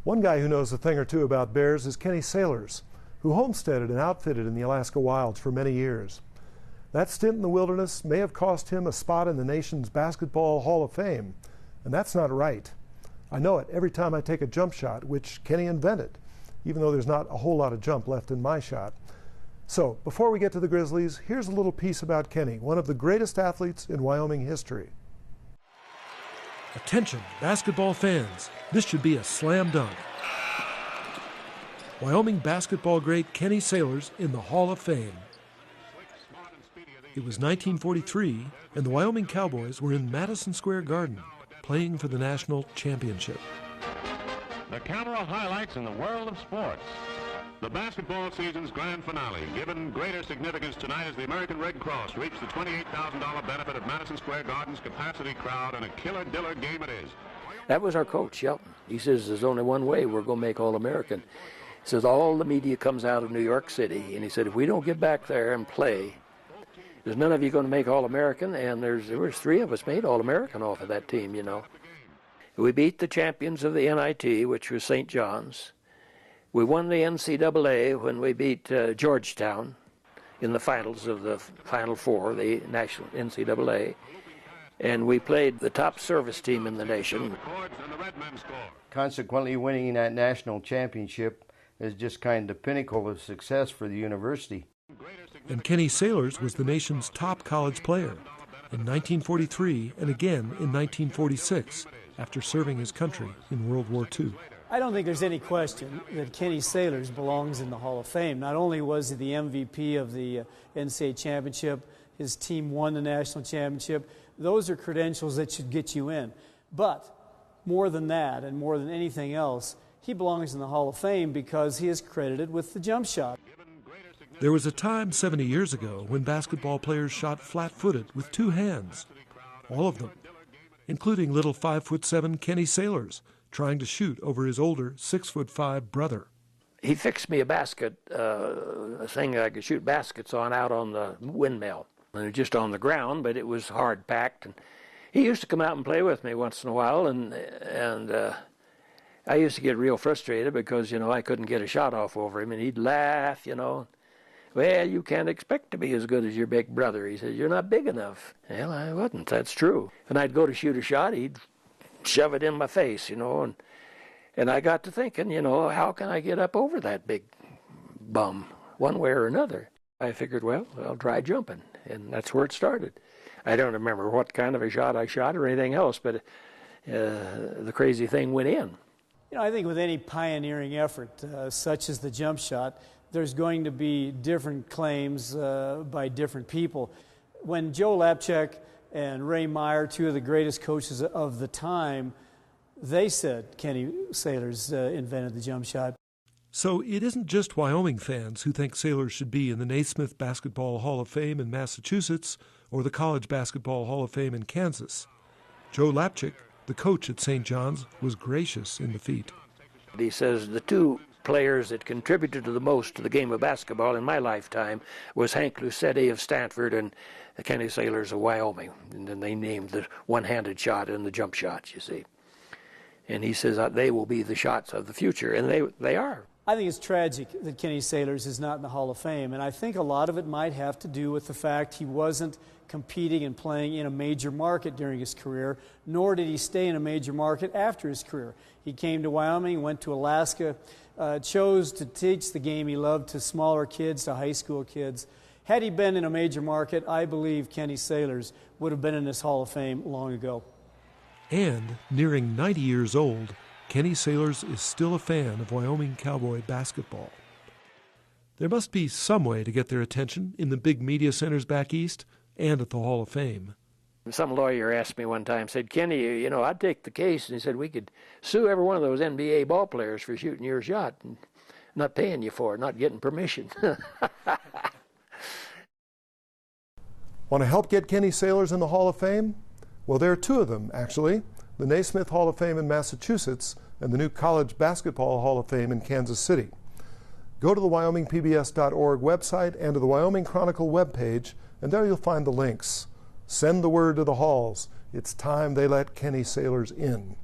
One guy who knows a thing or two about bears is Kenny Sailors, who homesteaded and outfitted in the Alaska wilds for many years. That stint in the wilderness may have cost him a spot in the nation's Basketball Hall of Fame, and that's not right. I know it every time I take a jump shot, which Kenny invented, even though there's not a whole lot of jump left in my shot. So, before we get to the Grizzlies, here's a little piece about Kenny, one of the greatest athletes in Wyoming history. Attention, basketball fans. This should be a slam dunk. Wyoming basketball great Kenny Sailors in the Hall of Fame. It was 1943, and the Wyoming Cowboys were in Madison Square Garden, playing for the national championship. The camera highlights in the world of sports. The basketball season's grand finale, given greater significance tonight as the American Red Cross reached the $28,000 benefit of Madison Square Garden's capacity crowd, and a killer-diller game it is. That was our coach, Shelton. He says there's only one way we're going to make All-American. He says all the media comes out of New York City, and he said if we don't get back there and play, there's none of you going to make All-American, and there was three of us made All-American off of that team, you know. We beat the champions of the NIT, which was St. John's. We won the NCAA when we beat Georgetown in the finals of the Final Four, the national NCAA. And we played the top service team in the nation. Consequently, winning that national championship is just kind of the pinnacle of success for the university. And Kenny Sailors was the nation's top college player in 1943 and again in 1946 after serving his country in World War II. I don't think there's any question that Kenny Sailors belongs in the Hall of Fame. Not only was he the MVP of the NCAA championship, his team won the national championship. Those are credentials that should get you in. But more than that, and more than anything else, he belongs in the Hall of Fame because he is credited with the jump shot. There was a time 70 years ago when basketball players shot flat-footed with two hands, all of them, including little 5'7" Kenny Sailors, trying to shoot over his older 6'5" brother. He fixed me a basket, a thing I could shoot baskets on out on the windmill. And it was just on the ground, but it was hard packed. And he used to come out and play with me once in a while, and I used to get real frustrated because, you know, I couldn't get a shot off over him, and he'd laugh, you know. Well, you can't expect to be as good as your big brother. He says, you're not big enough. Well, I wasn't, that's true. And I'd go to shoot a shot, he'd shove it in my face, you know, and I got to thinking, you know, how can I get up over that big bum one way or another? I figured, well, I'll try jumping, and that's where it started. I don't remember what kind of a shot I shot or anything else, but the crazy thing went in. You know, I think with any pioneering effort, such as the jump shot, there's going to be different claims by different people. When Joe Lapchick and Ray Meyer, two of the greatest coaches of the time, they said Kenny Sailors invented the jump shot. So it isn't just Wyoming fans who think Sailors should be in the Naismith Basketball Hall of Fame in Massachusetts or the College Basketball Hall of Fame in Kansas. Joe Lapchick, the coach at St. John's, was gracious in the feat. He says the two players that contributed the most to the game of basketball in my lifetime was Hank Lucetti of Stanford and Kenny Sailors of Wyoming. And then they named the one-handed shot and the jump shots, you see. And he says they will be the shots of the future, and they are. I think it's tragic that Kenny Sailors is not in the Hall of Fame, and I think a lot of it might have to do with the fact he wasn't competing and playing in a major market during his career, nor did he stay in a major market after his career. He came to Wyoming, went to Alaska, chose to teach the game he loved to smaller kids, to high school kids. Had he been in a major market, I believe Kenny Sailors would have been in this Hall of Fame long ago. And, nearing 90 years old, Kenny Sailors is still a fan of Wyoming Cowboy basketball. There must be some way to get their attention in the big media centers back east and at the Hall of Fame. Some lawyer asked me one time, said, Kenny, you know, I'd take the case, and he said, we could sue every one of those NBA ball players for shooting your shot and not paying you for it, not getting permission. Want to help get Kenny Sailors in the Hall of Fame? Well, there are two of them, actually. The Naismith Hall of Fame in Massachusetts and the new College Basketball Hall of Fame in Kansas City. Go to the WyomingPBS.org website and to the Wyoming Chronicle webpage, and there you'll find the links. Send the word to the halls. It's time they let Kenny Sailors in.